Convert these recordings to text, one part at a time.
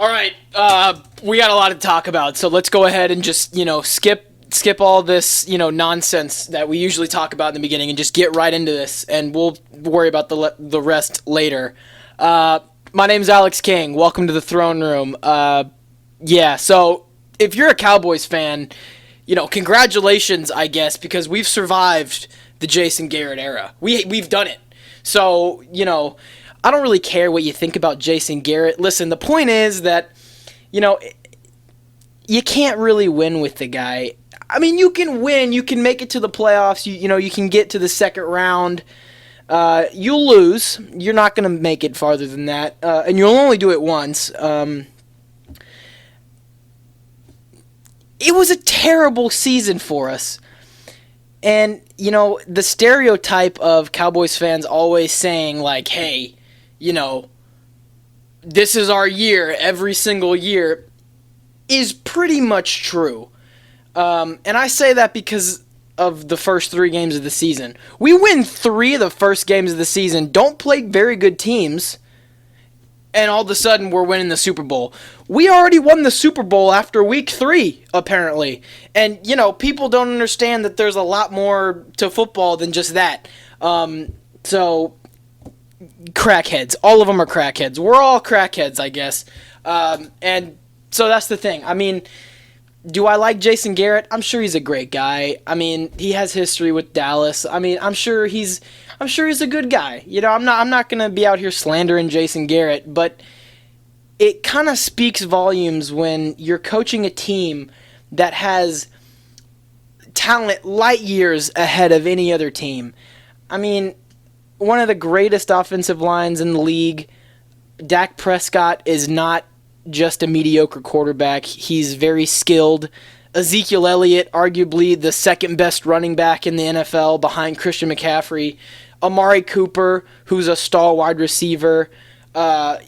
All right, we got a lot to talk about, so let's go ahead and just, skip all this, nonsense that we usually talk about in the beginning and just get right into this, and we'll worry about the rest later. My name's Alex King. Welcome to the Throne Room. So if you're a Cowboys fan, congratulations, I guess, because we've survived the Jason Garrett era. We've done it. So, I don't really care what you think about Jason Garrett. Listen, the point is that, you can't really win with the guy. I mean, you can win. You can make it to the playoffs. You can get to the second round. You'll lose. You're not going to make it farther than that. And you'll only do it once. It was a terrible season for us. And, the stereotype of Cowboys fans always saying, like, hey, this is our year every single year is pretty much true. And I say that because of the first 3 games of the season. We win 3 of the first games of the season, don't play very good teams, and all of a sudden we're winning the Super Bowl. We already won the Super Bowl after week 3, apparently. And, people don't understand that there's a lot more to football than just that. So, crackheads. All of them are crackheads. We're all crackheads, I guess. And so that's the thing. I mean, do I like Jason Garrett? I'm sure he's a great guy. I mean, he has history with Dallas. I mean, I'm sure he's a good guy. I'm not going to be out here slandering Jason Garrett, but it kind of speaks volumes when you're coaching a team that has talent light years ahead of any other team. I mean, one of the greatest offensive lines in the league. Dak Prescott is not just a mediocre quarterback. He's very skilled. Ezekiel Elliott, arguably the second best running back in the NFL behind Christian McCaffrey. Amari Cooper, who's a star wide receiver. A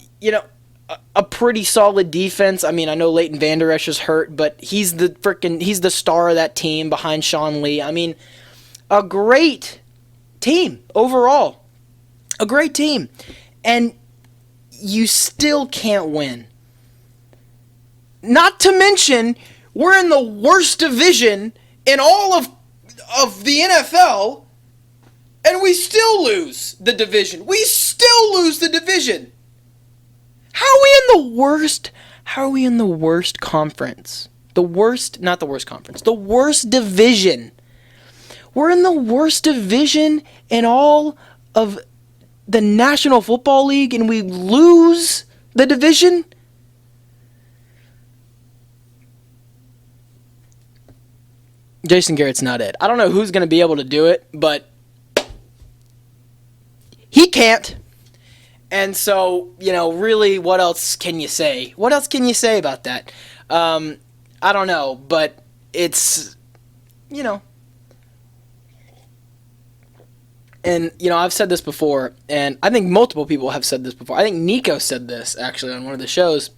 pretty solid defense. I mean, I know Leighton Vander Esch is hurt, but he's the star of that team behind Sean Lee. I mean, a great team overall. A great team. And you still can't win. Not to mention, we're in the worst division in all of the NFL, and we still lose the division. We still lose the division. How are we in the worst? How are we in the worst conference? The worst division. We're in the worst division in all of the National Football League, and we lose the division? Jason Garrett's not it. I don't know who's going to be able to do it, but he can't. And so, really, what else can you say? What else can you say about that? I don't know, but it's, And, I've said this before, and I think multiple people have said this before. I think Nico said this, actually, on one of the shows.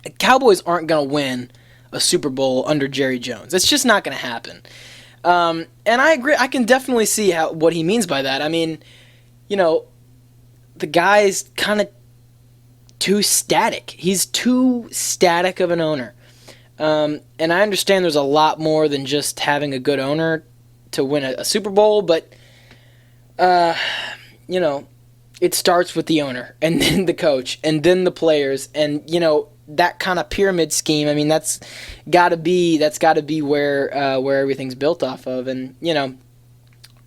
The Cowboys aren't going to win a Super Bowl under Jerry Jones. It's just not going to happen. And I agree. I can definitely see what he means by that. I mean, the guy's kind of too static. He's too static of an owner. And I understand there's a lot more than just having a good owner to win a Super Bowl, but it starts with the owner, and then the coach, and then the players, and that kind of pyramid scheme. I mean, that's got to be where everything's built off of, and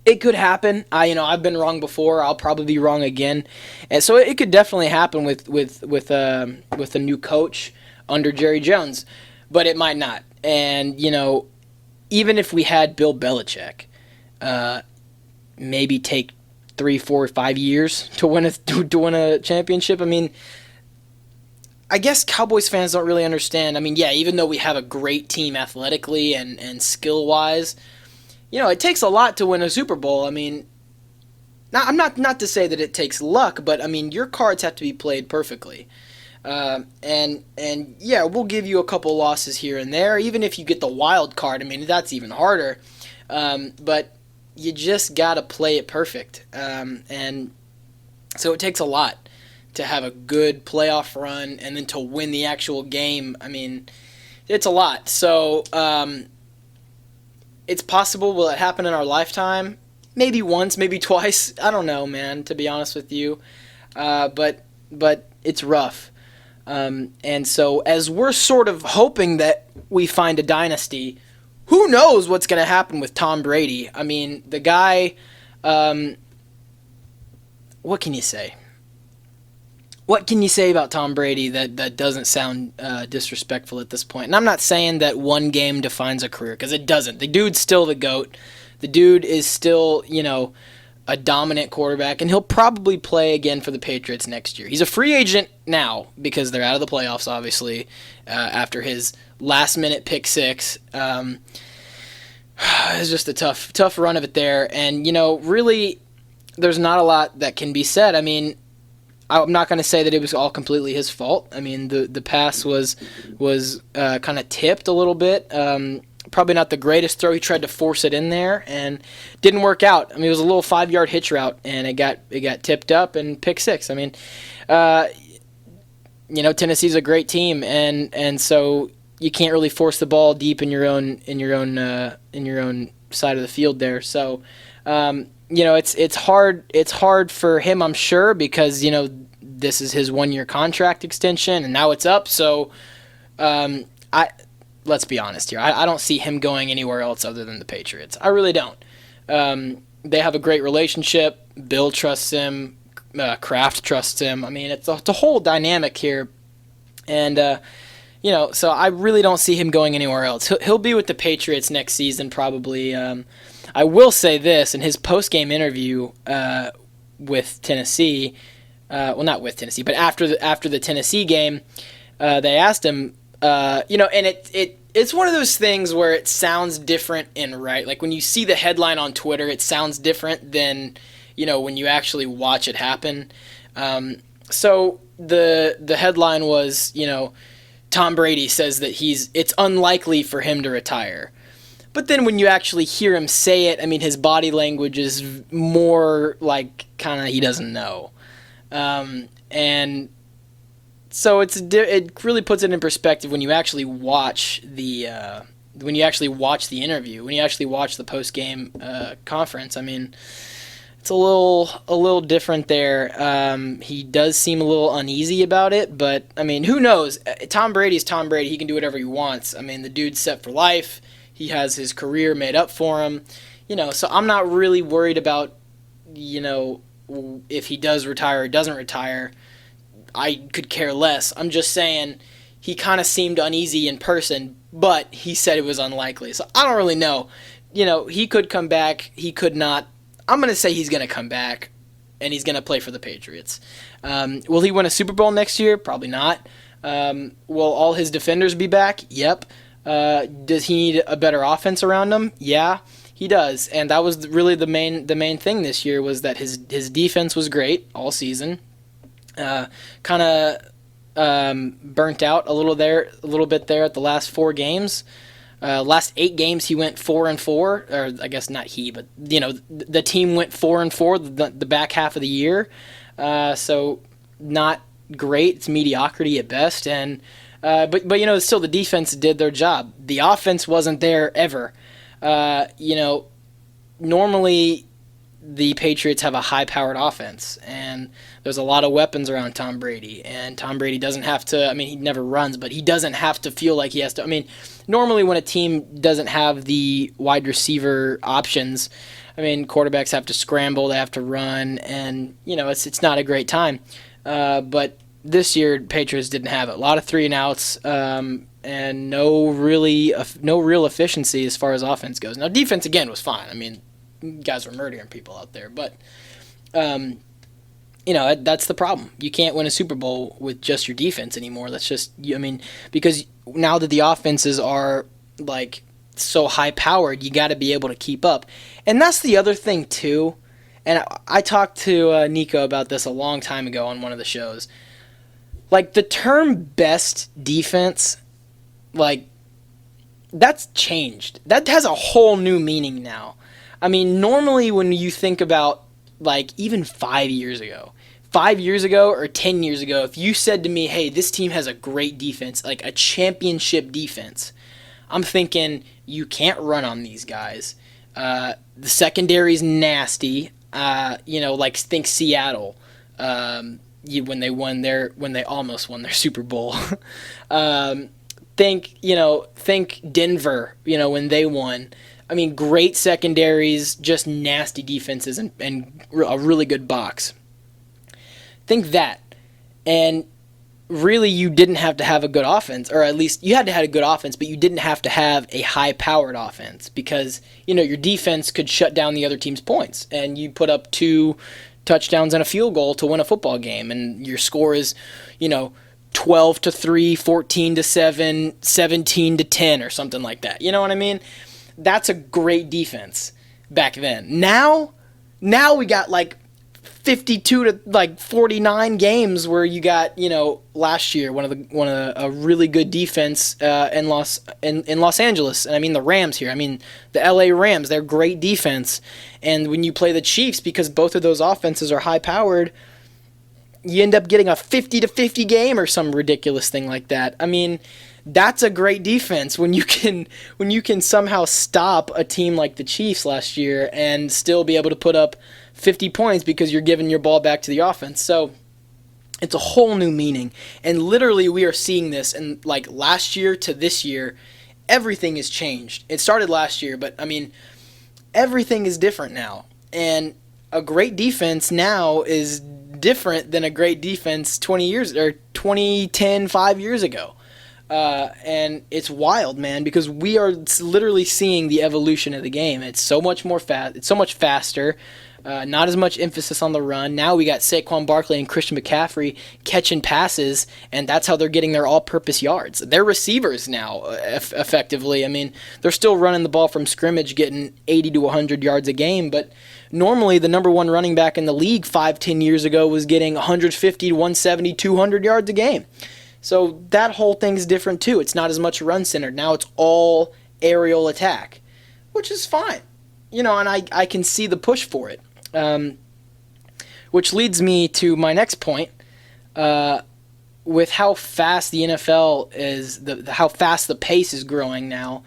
it could happen. I've been wrong before. I'll probably be wrong again, and so it could definitely happen with a new coach under Jerry Jones, but it might not. And even if we had Bill Belichick, maybe take 3, 4, 5 years to win a championship. I mean, I guess Cowboys fans don't really understand. I mean, yeah, even though we have a great team athletically and skill-wise, it takes a lot to win a Super Bowl. I mean, I'm not to say that it takes luck, but I mean, your cards have to be played perfectly. And yeah, we'll give you a couple losses here and there. Even if you get the wild card, I mean, that's even harder. But you just got to play it perfect. And so it takes a lot to have a good playoff run and then to win the actual game, I mean, it's a lot. So it's possible. Will it happen in our lifetime? Maybe once, maybe twice. I don't know, man, to be honest with you. But it's rough. And so as we're sort of hoping that we find a dynasty, who knows what's going to happen with Tom Brady? I mean, the guy, what can you say? What can you say about Tom Brady that doesn't sound disrespectful at this point? And I'm not saying that one game defines a career, because it doesn't. The dude's still the GOAT. The dude is still, a dominant quarterback, and he'll probably play again for the Patriots next year. He's a free agent now because they're out of the playoffs, obviously, after his last-minute pick six. It's just a tough run of it there. And, really, there's not a lot that can be said. I mean, I'm not going to say that it was all completely his fault. I mean, the pass was kind of tipped a little bit. Probably not the greatest throw. He tried to force it in there and didn't work out. I mean, it was a little 5-yard hitch route, and it got tipped up and pick six. I mean, Tennessee's a great team, and so you can't really force the ball deep in your own side of the field there. So, it's hard for him, I'm sure, because this is his 1-year contract extension, and now it's up. So, let's be honest here. I don't see him going anywhere else other than the Patriots. I really don't. They have a great relationship. Bill trusts him. Kraft trusts him. I mean, it's a whole dynamic here. And, so I really don't see him going anywhere else. He'll be with the Patriots next season probably. I will say this, in his post-game interview with Tennessee, well, not with Tennessee, but after the Tennessee game, they asked him, and it's one of those things where it sounds different and right. Like when you see the headline on Twitter, it sounds different than, when you actually watch it happen. So the headline was, Tom Brady says that it's unlikely for him to retire. But then when you actually hear him say it, I mean, his body language is more like kind of he doesn't know. And so it really puts it in perspective when you actually watch the interview, when you actually watch the post game conference. I mean, it's a little different there. He does seem a little uneasy about it, but I mean, who knows? Tom Brady's Tom Brady. He can do whatever he wants. I mean, the dude's set for life. He has his career made up for him. So I'm not really worried about if he does retire or doesn't retire. I could care less. I'm just saying he kind of seemed uneasy in person, but he said it was unlikely. So I don't really know. He could come back. He could not. I'm going to say he's going to come back, and he's going to play for the Patriots. Will he win a Super Bowl next year? Probably not. Will all his defenders be back? Yep. Does he need a better offense around him? Yeah, he does. And that was really the main thing this year, was that his defense was great all season. Kind of burnt out a little bit there at the last 4 games. Last 8 games he went 4-4, or I guess not he, but the team went 4-4 the back half of the year. So not great. It's mediocrity at best, and but still the defense did their job. The offense wasn't there ever. Normally the Patriots have a high-powered offense, and there's a lot of weapons around Tom Brady, and Tom Brady doesn't have to, I mean, he never runs, but he doesn't have to feel like he has to. I mean, normally when a team doesn't have the wide receiver options, I mean, quarterbacks have to scramble, they have to run, and, it's not a great time. But this year, Patriots didn't have it. A lot of 3-and-outs, and no real efficiency as far as offense goes. Now, defense, again, was fine. I mean, guys were murdering people out there, but that's the problem. You can't win a Super Bowl with just your defense anymore. That's just, because now that the offenses are like so high powered, you got to be able to keep up. And that's the other thing too. And I talked to Nico about this a long time ago on one of the shows. Like the term best defense, like that's changed. That has a whole new meaning now. I mean, normally when you think about, like, even 5 years ago, 5 years ago or 10 years ago, if you said to me, hey, this team has a great defense, like a championship defense, I'm thinking you can't run on these guys. The secondary's nasty. Like think Seattle. When they almost won their Super Bowl. Think Denver, when they won. I mean, great secondaries, just nasty defenses, and a really good box. Think that. And really, you didn't have to have a good offense, or at least you had to have a good offense, but you didn't have to have a high-powered offense because, your defense could shut down the other team's points, and you put up 2 touchdowns and a field goal to win a football game, and your score is, 12-3, 14-7, 17-10, or something like that. You know what I mean? That's a great defense back then. Now we got like 52 to like 49 games where you got, last year a really good defense in Los Angeles. And I mean the Rams here. I mean the LA Rams, they're great defense. And when you play the Chiefs, because both of those offenses are high powered, you end up getting a 50-50 game or some ridiculous thing like that. I mean, that's a great defense when you can somehow stop a team like the Chiefs last year and still be able to put up 50 points because you're giving your ball back to the offense. So it's a whole new meaning. And literally we are seeing this, and like last year to this year, everything has changed. It started last year, but I mean, everything is different now. And a great defense now is different than a great defense 2010, 5 years ago. And it's wild, man, because we are literally seeing the evolution of the game. It's so much more it's so much faster. Not as much emphasis on the run. Now we got Saquon Barkley and Christian McCaffrey catching passes, and that's how they're getting their all-purpose yards. They're receivers now, effectively. I mean, they're still running the ball from scrimmage, getting 80 to 100 yards a game, but normally the number one running back in the league 5-10 years ago was getting 150 to 170, 200 yards a game. So that whole thing's different too. It's not as much run-centered. Now it's all aerial attack, which is fine. And I can see the push for it. Which leads me to my next point. With how fast the NFL is, how fast the pace is growing now,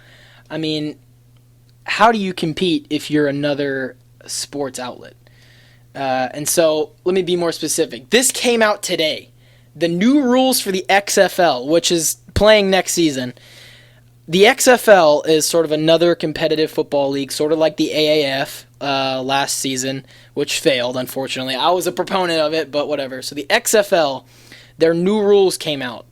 I mean, how do you compete if you're another sports outlet? And so let me be more specific. This came out today. The new rules for the XFL, which is playing next season. The XFL is sort of another competitive football league, sort of like the AAF last season, which failed, unfortunately. I was a proponent of it, but whatever. So the XFL, their new rules came out.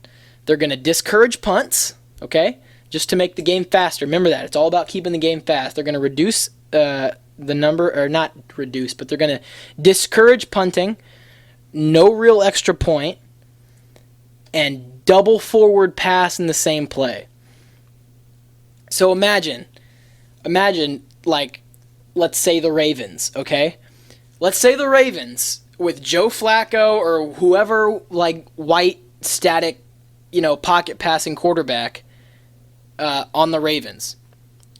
They're going to discourage punts, okay, just to make the game faster. Remember that. It's all about keeping the game fast. They're going to reduce the number, or not reduce, but they're going to discourage punting, no real extra point, and double forward pass in the same play. So imagine, like, let's say the Ravens, okay? Let's say the Ravens with Joe Flacco or whoever, like, white, static, pocket passing quarterback on the Ravens,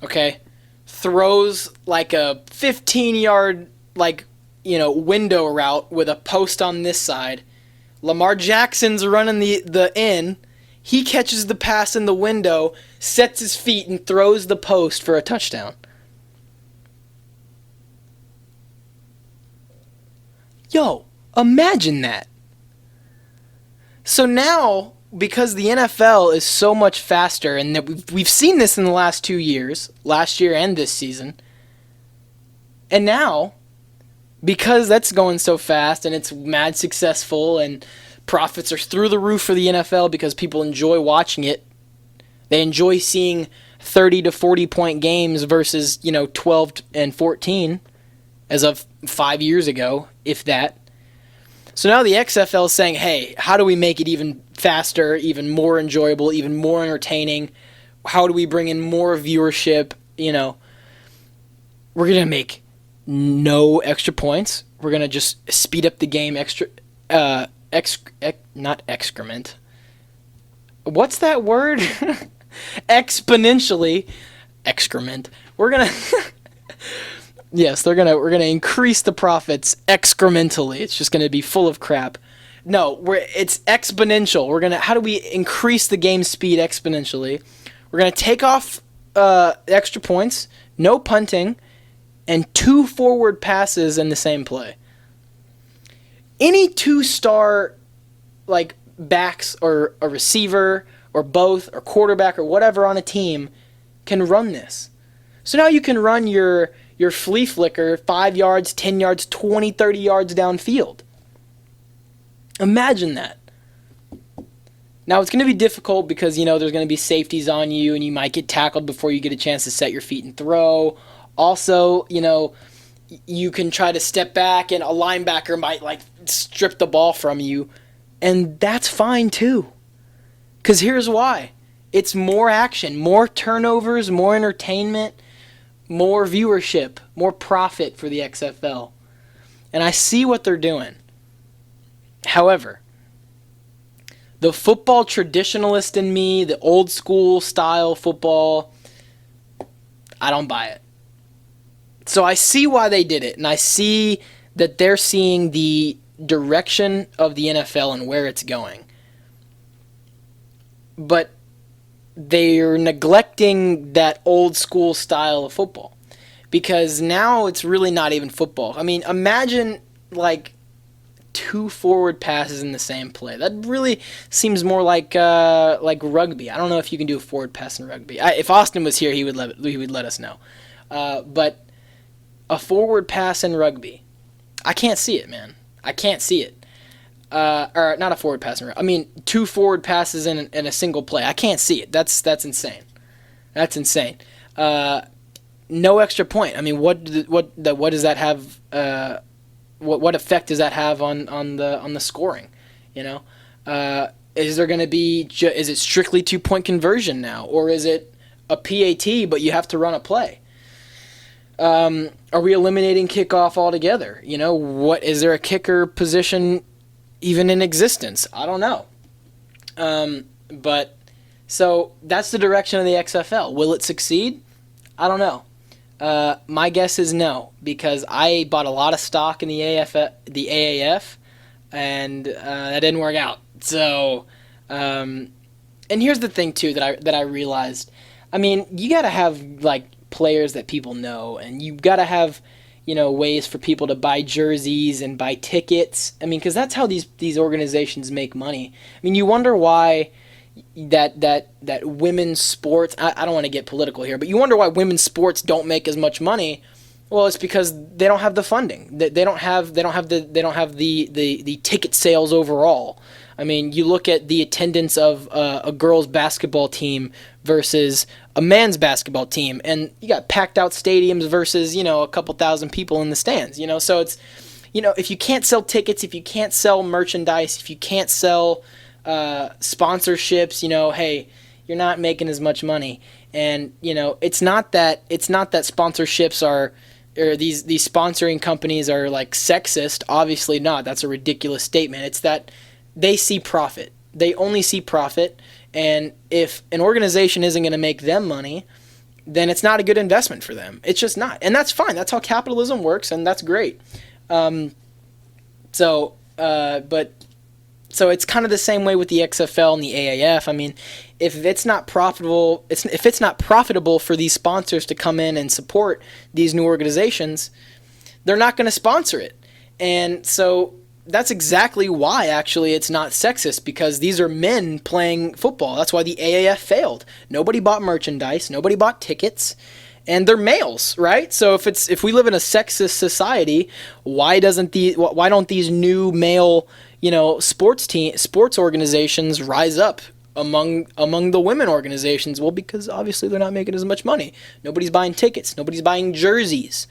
okay? Throws, like, a 15-yard, like, window route with a post on this side. Lamar Jackson's running the in. He catches the pass in the window, sets his feet, and throws the post for a touchdown. Yo, imagine that. So now, because the NFL is so much faster, and that we've seen this in the last 2 years, last year and this season, and now, because that's going so fast and it's mad successful and profits are through the roof for the NFL because people enjoy watching it. They enjoy seeing 30 to 40 point games versus, 12 and 14 as of 5 years ago, if that. So now the XFL is saying, hey, how do we make it even faster, even more enjoyable, even more entertaining? How do we bring in more viewership? We're going to make no extra points. We're going to just speed up the game not excrement. What's that word? Exponentially. Excrement. We're Yes, we're gonna increase the profits excrementally. It's just gonna be full of crap. No, it's exponential. How do we increase the game speed exponentially? We're gonna take off extra points, no punting, and 2 forward passes in the same play. Any 2-star like backs or a receiver or both or quarterback or whatever on a team can run this. So now you can run your flea flicker 5 yards, 10 yards, 20, 30 yards downfield. Imagine that. Now it's going to be difficult because, there's going to be safeties on you and you might get tackled before you get a chance to set your feet and throw. Also, you can try to step back and a linebacker might strip the ball from you. And that's fine too. Because here's why. It's more action, more turnovers, more entertainment, more viewership, more profit for the XFL. And I see what they're doing. However, the football traditionalist in me, the old school style football, I don't buy it. So I see why they did it, and I see that they're seeing the direction of the NFL and where it's going. But they're neglecting that old school style of football because now it's really not even football. I mean, imagine 2 forward passes in the same play. That really seems more like rugby. I don't know if you can do a forward pass in rugby. If Austin was here, he would let us know. But a forward pass in rugby, I can't see it, man. I can't see it. Or not a forward pass in rugby. I mean, 2 forward passes in a single play. I can't see it. That's insane. That's insane. No extra point. I mean, what does that have? What effect does that have on the scoring? Is there going to be? Is it strictly 2-point conversion now, or is it a PAT but you have to run a play? Are we eliminating kickoff altogether? What is there a kicker position even in existence? I don't know. But so that's the direction of the XFL. Will it succeed? I don't know. My guess is no, because I bought a lot of stock in the AAF, and that didn't work out. So, and here's the thing too that I realized. I mean, you gotta have players that people know, and you gotta have ways for people to buy jerseys and buy tickets. I mean, because that's how these organizations make money. I mean, you wonder why that women's sports. I don't want to get political here, but you wonder why women's sports don't make as much money. Well, it's because they don't have the funding. They don't have the ticket sales overall. I mean, you look at the attendance of a girls' basketball team versus a men's basketball team, and you got packed out stadiums versus a couple thousand people in the stands. So it's if you can't sell tickets, if you can't sell merchandise, if you can't sell sponsorships, hey, you're not making as much money. And it's not that sponsorships are, or these sponsoring companies are sexist. Obviously not. That's a ridiculous statement. It's that they see profit. They only see profit. And if an organization isn't going to make them money, then it's not a good investment for them. It's just not. And that's fine. That's how capitalism works, and that's great. So it's kind of the same way with the XFL and the AAF. I mean, if it's not profitable, if it's not profitable for these sponsors to come in and support these new organizations, they're not going to sponsor it. And so that's exactly why, actually, it's not sexist, because these are men playing football. That's why the AAF failed. Nobody bought merchandise. Nobody bought tickets. And they're males, right? So if we live in a sexist society, why don't these new male, sports organizations rise up among the women organizations? Well, because obviously they're not making as much money. Nobody's buying tickets. Nobody's buying jerseys.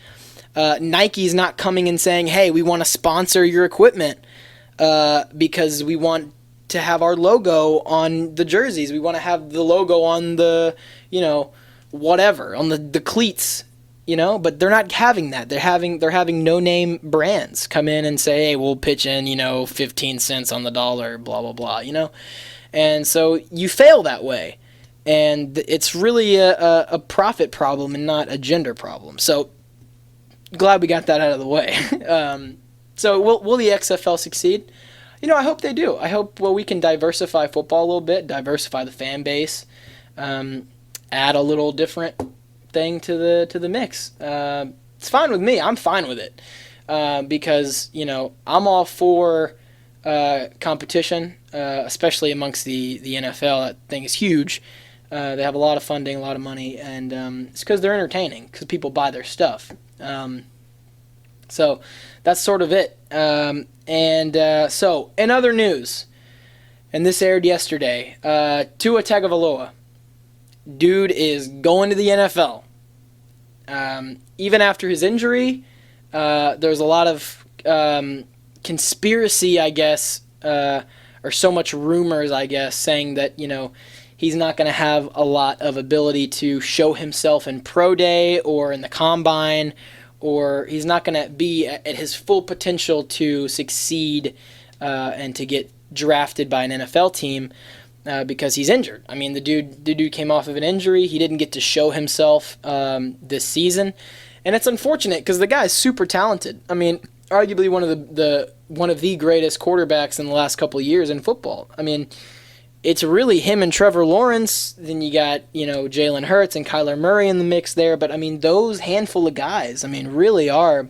Nike's not coming and saying, hey, we want to sponsor your equipment because we want to have our logo on the jerseys. We want to have the logo on the, whatever, on the cleats, but they're not having that. They're having no-name brands come in and say, hey, we'll pitch in, 15 cents on the dollar, blah, blah, blah, And so you fail that way. And it's really a profit problem and not a gender problem. So glad we got that out of the way. So will the XFL succeed? I hope they do. I hope we can diversify football a little bit, diversify the fan base, add a little different thing to the mix. It's fine with me. I'm fine with it because I'm all for competition, especially amongst the NFL. That thing is huge. They have a lot of funding, a lot of money, and it's because they're entertaining, because people buy their stuff. So that's sort of it. So in other news, and this aired yesterday, Tua Tagovailoa, dude is going to the NFL. Even after his injury, there's a lot of conspiracy, I guess, or so much rumors, I guess, saying that, he's not going to have a lot of ability to show himself in pro day or in the combine, or he's not going to be at his full potential to succeed and to get drafted by an NFL team because he's injured. I mean, the dude came off of an injury. He didn't get to show himself this season, and it's unfortunate because the guy's super talented. I mean, arguably one of the greatest quarterbacks in the last couple of years in football. I mean, it's really him and Trevor Lawrence. Then you got, Jalen Hurts and Kyler Murray in the mix there. But, I mean, those handful of guys, really are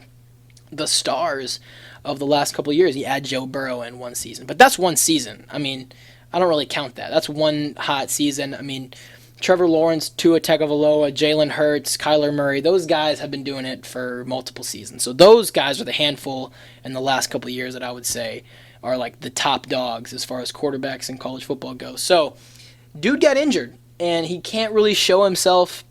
the stars of the last couple of years. You add Joe Burrow in one season. But that's one season. I mean, I don't really count that. That's one hot season. I mean, Trevor Lawrence, Tua Tagovailoa, Jalen Hurts, Kyler Murray, those guys have been doing it for multiple seasons. So those guys are the handful in the last couple of years that I would say are like the top dogs as far as quarterbacks in college football goes. So, dude got injured, and he can't really show himself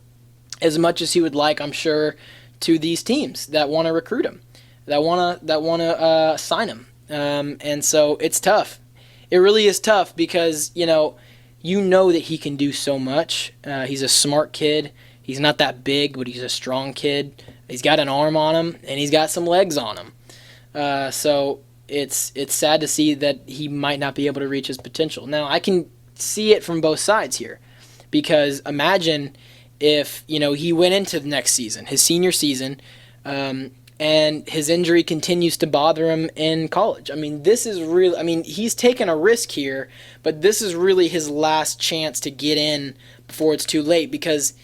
as much as he would like, I'm sure, to these teams that want to recruit him, that want to sign him. And so it's tough. It really is tough because, you know that he can do so much. He's a smart kid. He's not that big, but he's a strong kid. He's got an arm on him, and he's got some legs on him. So it's sad to see that he might not be able to reach his potential. Now, I can see it from both sides here, because imagine if he went into the next season, his senior season, and his injury continues to bother him in college. This is really, he's taken a risk here, but this is really his last chance to get in before it's too late, because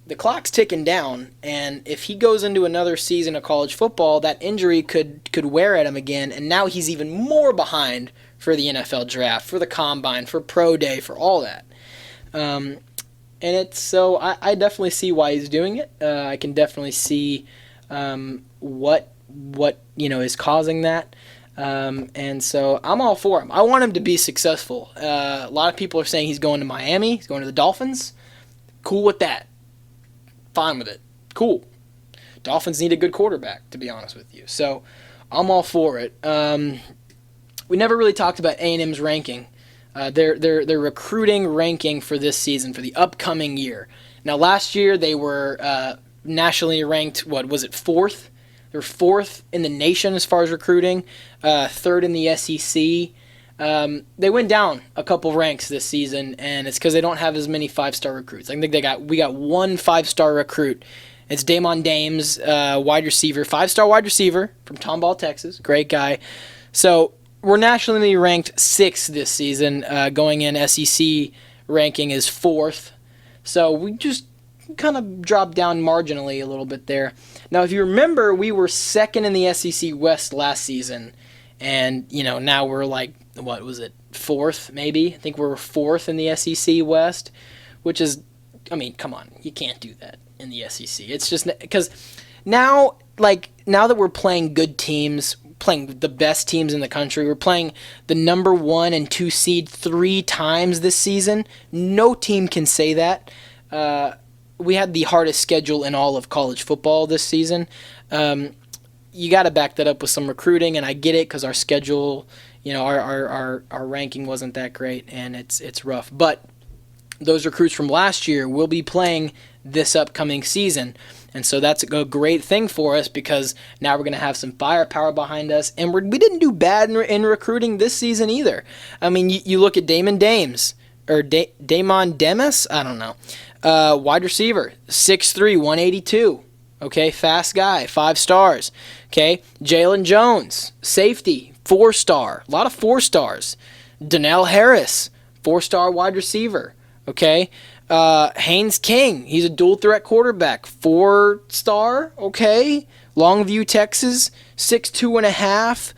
the clock's ticking down, and if he goes into another season of college football, that injury could wear at him again, and now he's even more behind for the NFL draft, for the combine, for pro day, for all that. And it's so I definitely see why he's doing it. I can definitely see what is causing that. And so I'm all for him. I want him to be successful. A lot of people are saying he's going to Miami. He's going to the Dolphins. Cool with that. Fine with it. Cool. Dolphins need a good quarterback, to be honest with you. So I'm all for it. We never really talked about A&M's ranking. Their recruiting ranking for this season, for the upcoming year. Now, last year they were nationally ranked, fourth? They were fourth in the nation as far as recruiting, third in the SEC. They went down a couple ranks this season, and it's because they don't have as many five-star recruits. I think we got one five-star recruit. It's Damon Dames, wide receiver, five-star wide receiver from Tomball, Texas. Great guy. So we're nationally ranked sixth this season. Going in SEC ranking is fourth. So we just kind of dropped down marginally a little bit there. Now, if you remember, we were second in the SEC West last season, and now we're like, what was it, fourth maybe? I think we're fourth in the SEC West, which is, come on, you can't do that in the SEC. It's just because now that we're playing good teams, playing the best teams in the country, we're playing the number 1 and 2 seed 3 times this season. No team can say that. We had the hardest schedule in all of college football this season. You got to back that up with some recruiting, and I get it because our schedule, our ranking wasn't that great, and it's rough. But those recruits from last year will be playing this upcoming season, and so that's a great thing for us, because now we're going to have some firepower behind us, and we didn't do bad in recruiting this season either. You look at Damon Demas, I don't know. Wide receiver, 6'3", 182. Okay, fast guy, 5 stars. Okay, Jalen Jones, safety, 4-star. A lot of 4 stars. Donnell Harris, 4-star wide receiver. Okay, Haynes King, he's a dual threat quarterback, 4-star. Okay, Longview, Texas, 6'2.5",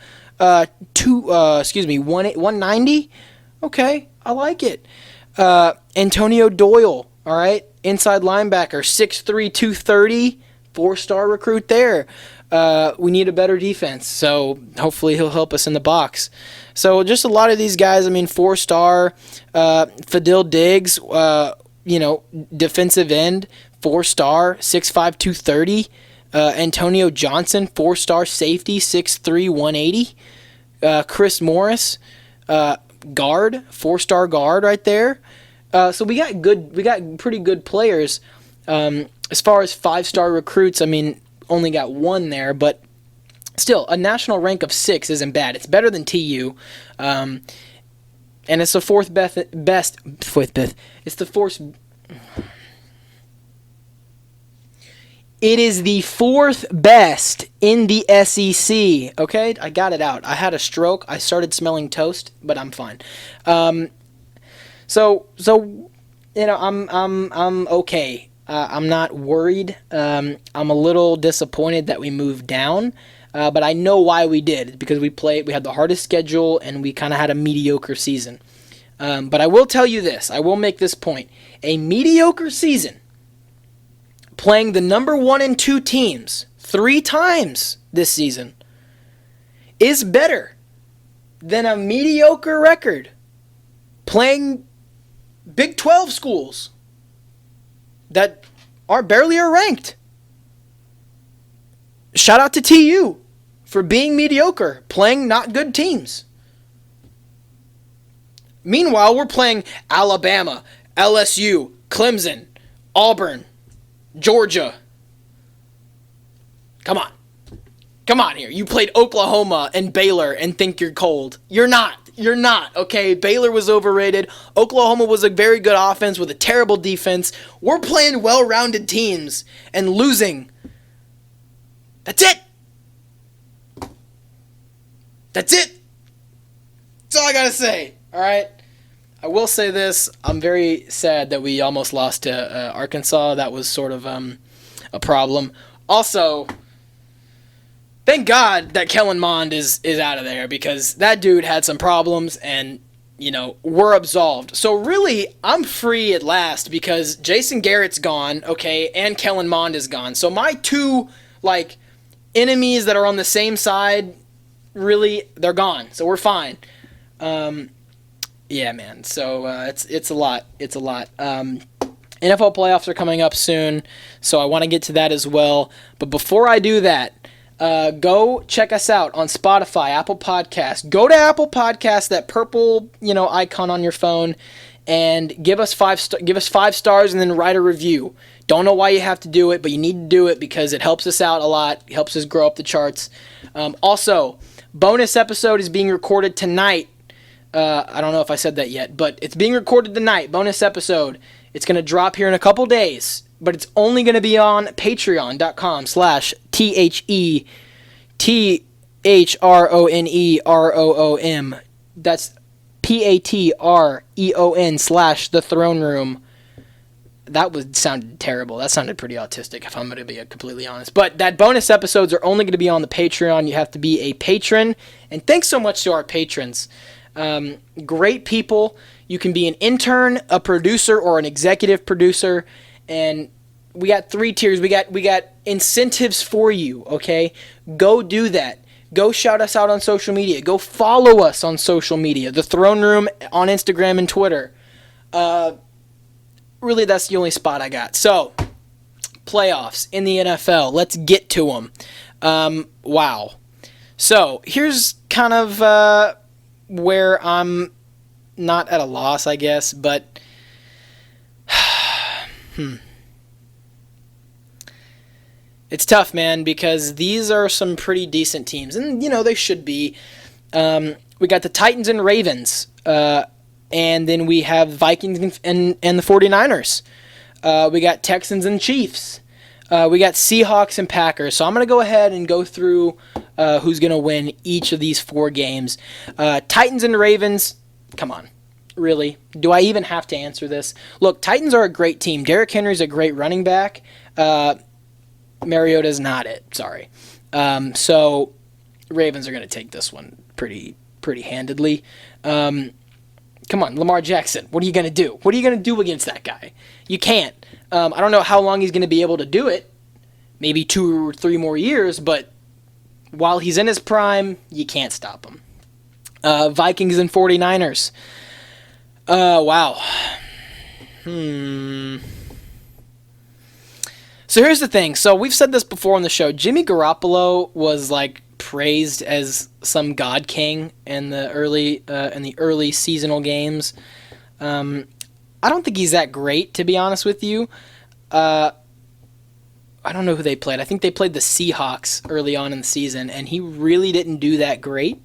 190. Okay, I like it. Antonio Doyle, all right, inside linebacker, 6'3", 230, 4-star recruit there. We need a better defense, so hopefully he'll help us in the box. So just a lot of these guys, 4-star. Fadil Diggs, defensive end, 4-star, 6'5", 230. Antonio Johnson, 4-star safety, 6'3", 180. Chris Morris, guard, 4-star guard right there. So we got pretty good players. As far as 5-star recruits, only got 1 there, but still, a national rank of 6 isn't bad. It's better than TU, and it's the fourth best. It's the fourth. It is the 4th best in the SEC. Okay, I got it out. I had a stroke. I started smelling toast, but I'm fine. So I'm okay. I'm not worried. I'm a little disappointed that we moved down, but I know why we did. It's because we had the hardest schedule, and we kind of had a mediocre season. But I will tell you this. I will make this point. A mediocre season, playing the number 1 and 2 teams 3 times this season, is better than a mediocre record playing Big 12 schools that barely are ranked. Shout out to TU for being mediocre, playing not good teams. Meanwhile, we're playing Alabama, LSU, Clemson, Auburn, Georgia. Come on here. You played Oklahoma and Baylor and think you're cold. You're not, okay? Baylor was overrated. Oklahoma was a very good offense with a terrible defense. We're playing well-rounded teams and losing. That's it. That's all I gotta say, all right? I will say this. I'm very sad that we almost lost to Arkansas. That was sort of a problem. Also, thank God that Kellen Mond is out of there, because that dude had some problems, and, we're absolved. So really, I'm free at last because Jason Garrett's gone, okay, and Kellen Mond is gone. So my 2, enemies that are on the same side, really, they're gone. So we're fine. Yeah, man. So it's a lot. It's a lot. NFL playoffs are coming up soon, so I want to get to that as well. But before I do that, go check us out on Spotify, Apple Podcasts. Go to Apple Podcasts, that purple icon on your phone, and give us 5 stars, and then write a review. Don't know why you have to do it, but you need to do it because it helps us out a lot. It helps us grow up the charts. Also, bonus episode is being recorded tonight. I don't know if I said that yet, but it's being recorded tonight. Bonus episode. It's going to drop here in a couple days, but it's only going to be on patreon.com/THETHRONEROOM. That's PATREON/The Throne Room. That sounded terrible. That sounded pretty autistic, if I'm going to be completely honest. But that bonus episodes are only going to be on the Patreon. You have to be a patron. And thanks so much to our patrons. Great people. You can be an intern, a producer, or an executive producer. And we got 3 tiers. We got incentives for you, okay? Go do that. Go shout us out on social media. Go follow us on social media. The Throne Room on Instagram and Twitter. Really, that's the only spot I got. So, playoffs in the NFL. Let's get to them. Wow. So, here's kind of where I'm not at a loss, I guess, but it's tough, man, because these are some pretty decent teams, and, they should be. We got the Titans and Ravens, and then we have Vikings and the 49ers. We got Texans and Chiefs. We got Seahawks and Packers. So I'm going to go ahead and go through who's going to win each of these 4 games. Titans and Ravens. Come on. Really? Do I even have to answer this? Look, Titans are a great team. Derrick Henry's a great running back. Mariota's not it. Sorry. So Ravens are going to take this one pretty handedly. Come on, Lamar Jackson. What are you going to do? What are you going to do against that guy? You can't. I don't know how long he's going to be able to do it. Maybe 2 or 3 more years, but while he's in his prime, you can't stop him. Vikings and 49ers. Wow. So here's the thing. So we've said this before on the show. Jimmy Garoppolo was like praised as some god king in the early seasonal games. I don't think he's that great, to be honest with you. I don't know who they played. I think they played the Seahawks early on in the season, and he really didn't do that great.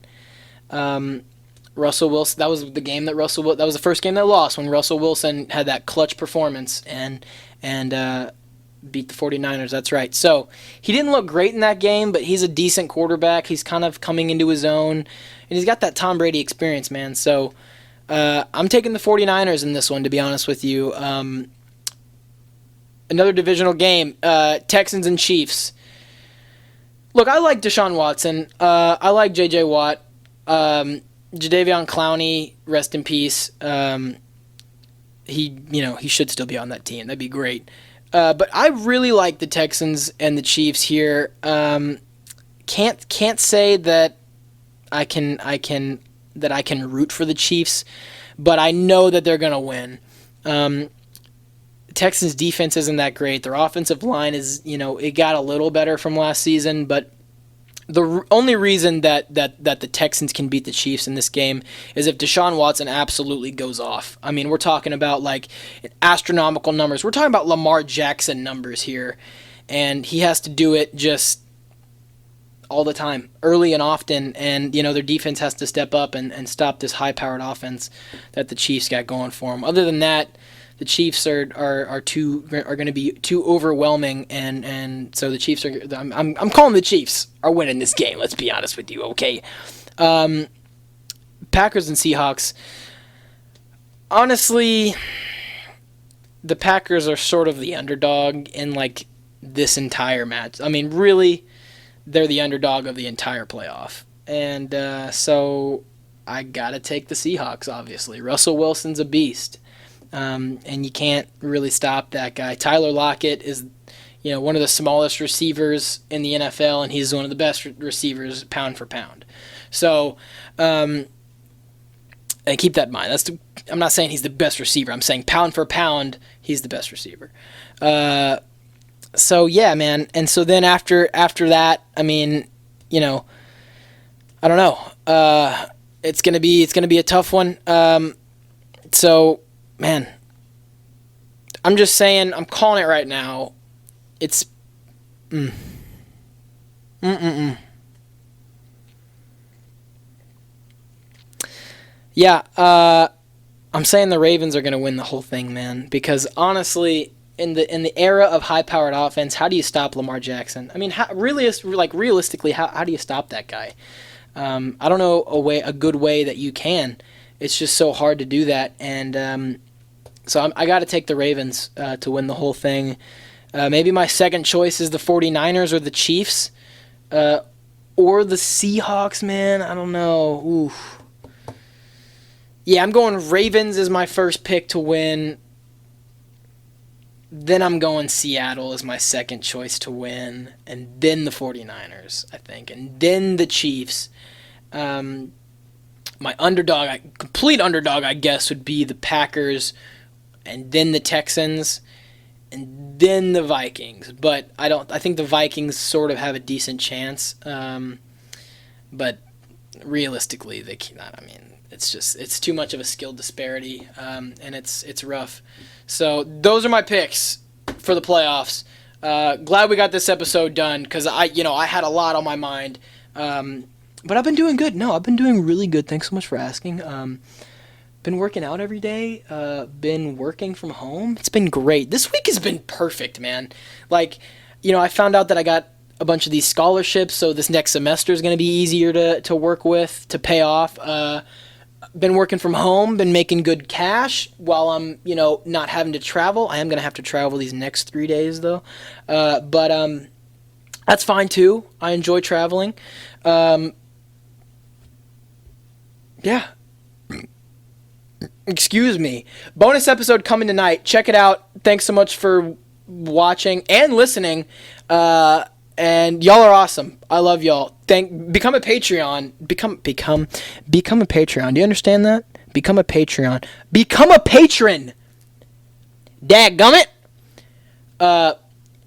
Russell Wilson, that was the game that that was the first game they lost when Russell Wilson had that clutch performance and beat the 49ers. That's right. So he didn't look great in that game, but he's a decent quarterback. He's kind of coming into his own, and he's got that Tom Brady experience, man. So I'm taking the 49ers in this one, to be honest with you. Another divisional game, Texans and Chiefs. Look, I like Deshaun Watson. I like J.J. Watt. Jadeveon Clowney, rest in peace. He should still be on that team. That'd be great. But I really like the Texans and the Chiefs here. Can't say that I can root for the Chiefs, but I know that they're gonna win. Texans defense isn't that great. Their offensive line is, it got a little better from last season, but the only reason that the Texans can beat the Chiefs in this game is if Deshaun Watson absolutely goes off. I mean, we're talking about like astronomical numbers. We're talking about Lamar Jackson numbers here, and he has to do it just all the time, early and often, and their defense has to step up and stop this high-powered offense that the Chiefs got going for them. Other than that, the Chiefs are going to be too overwhelming, and so the Chiefs are. I'm calling the Chiefs are winning this game. Let's be honest with you, okay? Packers and Seahawks. Honestly, the Packers are sort of the underdog in like this entire match. I mean, really, they're the underdog of the entire playoff, and so I gotta take the Seahawks. Obviously, Russell Wilson's a beast. And you can't really stop that guy. Tyler Lockett is, one of the smallest receivers in the NFL, and he's one of the best receivers pound for pound. So, and keep that in mind. I'm not saying he's the best receiver. I'm saying pound for pound, he's the best receiver. So yeah, man. And so then after that, I mean, I don't know. It's gonna be a tough one. So. Man, I'm just saying, I'm calling it right now. It's... Yeah, I'm saying the Ravens are going to win the whole thing, man. Because honestly, in the era of high-powered offense, how do you stop Lamar Jackson? I mean, realistically, how do you stop that guy? I don't know a good way that you can. It's just so hard to do that, and so I got to take the Ravens to win the whole thing. Maybe my second choice is the 49ers or the Chiefs, or the Seahawks, man. I don't know. Oof. Yeah, I'm going Ravens as my first pick to win. Then I'm going Seattle as my second choice to win, and then the 49ers, I think, and then the Chiefs. My complete underdog, I guess, would be the Packers, and then the Texans, and then the Vikings. But I think the Vikings sort of have a decent chance. But realistically, they cannot. I mean, it's too much of a skill disparity, and it's rough. So those are my picks for the playoffs. Glad we got this episode done because I had a lot on my mind. But I've been doing good. No, I've been doing really good. Thanks so much for asking. Been working out every day. Been working from home. It's been great. This week has been perfect, man. Like, I found out that I got a bunch of these scholarships, so this next semester is going to be easier to work with, to pay off. Been working from home, been making good cash while I'm, not having to travel. I am going to have to travel these next 3 days, though. But that's fine, too. I enjoy traveling. Yeah. Excuse me. Bonus episode coming tonight. Check it out. Thanks so much for watching and listening. And y'all are awesome. I love y'all. Become a Patreon. Become a Patreon. Do you understand that? Become a Patreon. Become a patron. Dadgummit.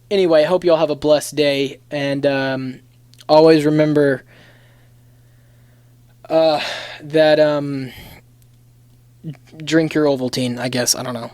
Anyway, I hope y'all have a blessed day, and always remember that drink your Ovaltine, I guess. I don't know.